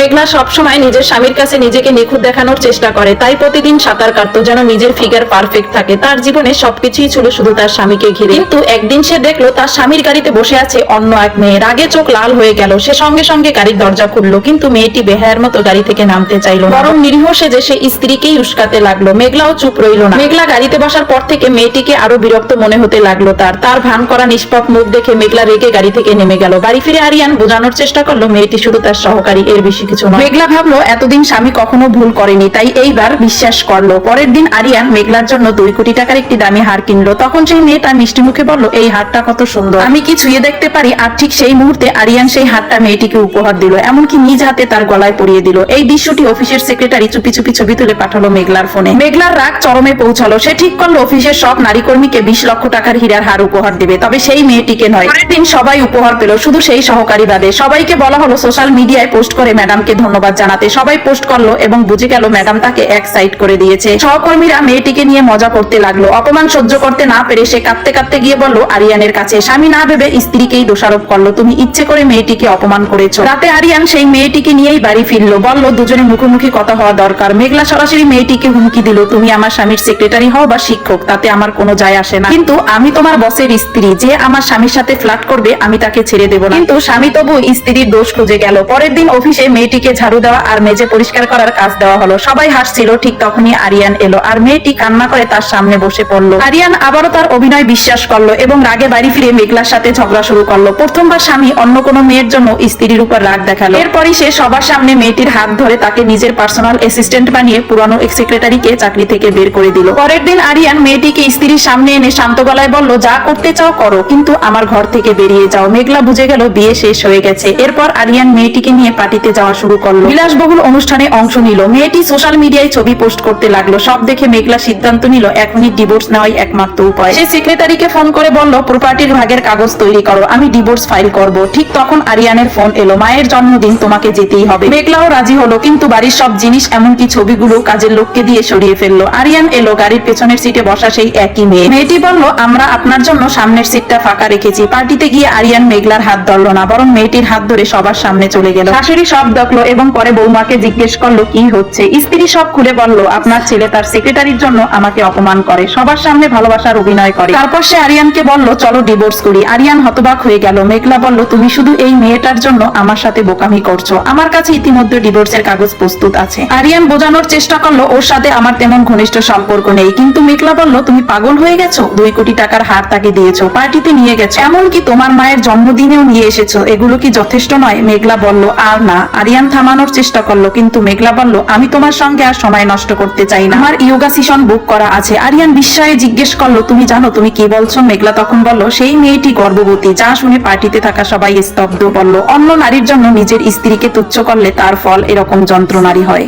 মেঘলা সবসময় নিজের স্বামীর কাছে নিজেকে নিখুঁত দেখানোর চেষ্টা করে, তাই প্রতিদিন সাঁতার কাটতো যেন নিজের ফিগার পারফেক্ট থাকে। তার জীবনে সবকিছুই ছিল শুধু তার স্বামীকে ঘিরে। কিন্তু একদিন সে দেখলো তার স্বামীর গাড়িতে বসে আছে অন্য এক মেয়ে। রাগে চোখ লাল হয়ে গেল। সে সঙ্গে সঙ্গে গাড়ির দরজা খুললো, কিন্তু মেয়েটি বেহায়ার মতো গাড়ি থেকে নামতে চাইলো না, বরং নিরীহ সেজে সে স্ত্রীকেই উস্কাতে লাগলো। মেঘলাও চুপ রইল না। মেঘলা গাড়িতে বসার পর থেকে মেয়েটিকে আরো বিরক্ত মনে হতে লাগলো তার ভান করা নিষ্পাপ মুখ দেখে মেঘলা রেগে গাড়ি থেকে নেমে গেল। বাড়ি ফিরে আরিয়ান বোঝানোর চেষ্টা করলো মেয়েটি শুধু তার সহকারী, এর বেশি কিছু নয়। মেঘলা ভাবলো এতদিন স্বামী কখনো ভুল করেনি, তাই এইবার বিশ্বাস করলো। পরের দিন আরিয়ান মেঘলার জন্য 2 কোটি টাকার একটি দামি হার কিনলো। তখন সেই মেয়েটা মিষ্টি মুখে বলল, এই হারটা কত সুন্দর, আমি কি ছুঁয়ে দেখতে পারি? আর ঠিক সেই মুহূর্তে আরিয়ান সেই হারটা মেয়েটিকে উপহার দিল, এমনকি নিজ হাতে তার গলায় পরিয়ে দিল। এই দৃশ্যটি অফিসের সেক্রেটারি চুপি চুপি ছবি তুলে পাঠালো মেঘলার ফোনে। মেঘলার রাগ চরমে পৌঁছালো। সে ঠিক করলো অফিসের সব নারী কর্মীকে 20 লক্ষ টাকার হীরার হার উপহার দেবে, তবে সেই মেয়েটিকে নয়। পরের দিন সবাই উপহার পেল, শুধু সেই সহকারী বাদে। সবাইকে বলা হলো সোশ্যাল মিডিয়ায় পোস্ট করে ম্যাডামকে ধন্যবাদ জানাতে। সবাই পোস্ট করলো এবং বুঝে গেল ম্যাডাম তাকে এক সাইড করে দিয়েছে। সহকর্মীরা মেয়েটিকে নিয়ে মজা করতে লাগলো। অপমান সহ্য করতে না পেরে সে কাঁদতে কাঁদতে গিয়ে বলল আরিয়ানের কাছে। স্বামী না ভেবে স্ত্রীকেই দোষারোপ করলো, তুমি ইচ্ছে করে মেয়েটিকে অপমান করেছো। রাতে আরিয়ান সেই মেয়েটিকে নিয়েই বাড়ি ফিরলো। বলল দুজনে মুখোমুখি কথা হওয়া দরকার। মেঘলা সরাসরি মেয়েটিকে হুমকি দিল, তুমি আমার স্বামীর সেক্রেটারি হও বা শিক্ষক, তাতে আমার কোনো যায় আসে না, কিন্তু আমি তোমার বসের স্ত্রী। যে আমার স্বামীর সাথে ফ্লার্ট করবে আমি তাকে ছেড়ে দেব না। কিন্তু স্বামী তবু স্ত্রীর দোষ খুঁজে গেল। পরের দিন অফিসে মেয়েটিকে ঝাড়ু দেওয়া আর মেজে পরিষ্কার করার কাজ দেওয়া হলো। সবাই হাসছিল। ঠিক তখনই আরিয়ান এলো আর মেয়েটি কান্না করে তার সামনে বসে পড়লো। আরিয়ান আবারও তার অভিনয় বিশ্বাস করলো এবং রাগে বাড়ি ফিরে মেঘলার সাথে ঝগড়া শুরু করলো। প্রথমবার স্বামী অন্য কোনো মেয়ের জন্য স্ত্রীর উপর রাগ দেখালো। এরপরই সে সবার সামনে মেয়েটির হাত ধরে তাকে নিজের পার্সোনাল অ্যাসিস্ট্যান্ট বানিয়ে পুরানো সেক্রেটারিকে চাকরি থেকে বের করে দিল। পরের দিন আরিয়ান মেয়েটিকে স্ত্রীর সামনে এনে শান্ত গলায় বলল, যা করতে চাও করো, কিন্তু আমার ঘর থেকে বেরিয়ে যাও। মেঘলা বুঝে গেল বিয়ে শেষ হয়ে গেছে। এরপর আরিয়ান মেয়েটিকে নিয়ে পার্টিতে যাওয়া শুরু করলো। বিলাসবহুল অনুষ্ঠানে অংশ নিল। মেয়েটি সোশ্যাল মিডিয়ায় ছবি পোস্ট করতে লাগলো। সব দেখে মেঘলা সিদ্ধান্ত নিল এখনই ডিভোর্স নেওয়াই একমাত্র উপায়। সে সেক্রেটারিকে ফোন করে বলল, প্রপার্টির ভাগের কাগজ তৈরি করো, আমি ডিভোর্স ফাইল করব। ঠিক তখন আরিয়ানের ফোন এলো, মায়ের জন্মদিন, তোমাকে যেতেই হবে। মেঘলাও রাজি হলো, কিন্তু বাড়ির সব জিনিস এমনকি ছবিগুলো কাজের লোককে দিয়ে সরিয়ে ফেললো। আরিয়ান এলো, গাড়ির পেছনের সিটে বসা সেই একই মেয়ে। মেয়েটি বলল, আমরা আপনার জন্য সামনের সিটটা ফাঁকা রেখেছি। পার্টিতে গিয়ে আরিয়ান মেঘলার হাত ধরলো না, বরং মেয়েটির হাত ধরে সবার সামনে চলে গেল। শাশুড়ি সব দেখলো এবং পরে বৌমাকে জিজ্ঞেস করলো কি হচ্ছে। স্ত্রী সব খুলে বলল, আপনার ছেলে তার সেক্রেটারির জন্য আমাকে অপমান করে, সবার সামনে ভালোবাসার অভিনয় করে। তারপর সে আরিয়ানকে বলল, চলো ডিভোর্স করি। আরিয়ান হতবাক হয়ে গেল। মেঘলা বলল, তুমি শুধু এই মেয়েটার জন্য আমার সাথে বোকামি করছো, আমার কাছে ইতিমধ্যে ডিভোর্সের কাগজ প্রস্তুত আছে। আরিয়ান বোঝানোর চেষ্টা করলো ওর সাথে আমার তেমন ঘনিষ্ঠ সম্পর্ক নেই, কিন্তু মেঘলা বলল, তুমি পাগল হয়ে গেছো? 2 কোটি টাকার হার তাকে দিয়েছো, পার্টিতে নিয়ে গেছো, এমনকি তোমার মায়ের জন্মদিনেও নিয়ে এসেছো, এগুলো কি যথেষ্ট নয়? মেঘলা বলল, আর না। আরিয়ান থামানোর চেষ্টা করলো, কিন্তু মেঘলা বলল, আমি তোমার সঙ্গে আর সময় নষ্ট করতে চাই না, আমার ইয়োগা সেশন বুক করা আছে। আরিয়ান বিস্ময়ে জিজ্ঞেস করলো, তুমি জানো তুমি কি বলছো? মেঘলা তখন বলল, সেই মেয়েটি গর্ভবতী। যা শুনে পার্টিতে থাকা সবাই স্তব্ধ। বলল, অন্য নারীর জন্য নিজের স্ত্রীকে তুচ্ছ করলে তার ফল এরকম যন্ত্রণারই হয়।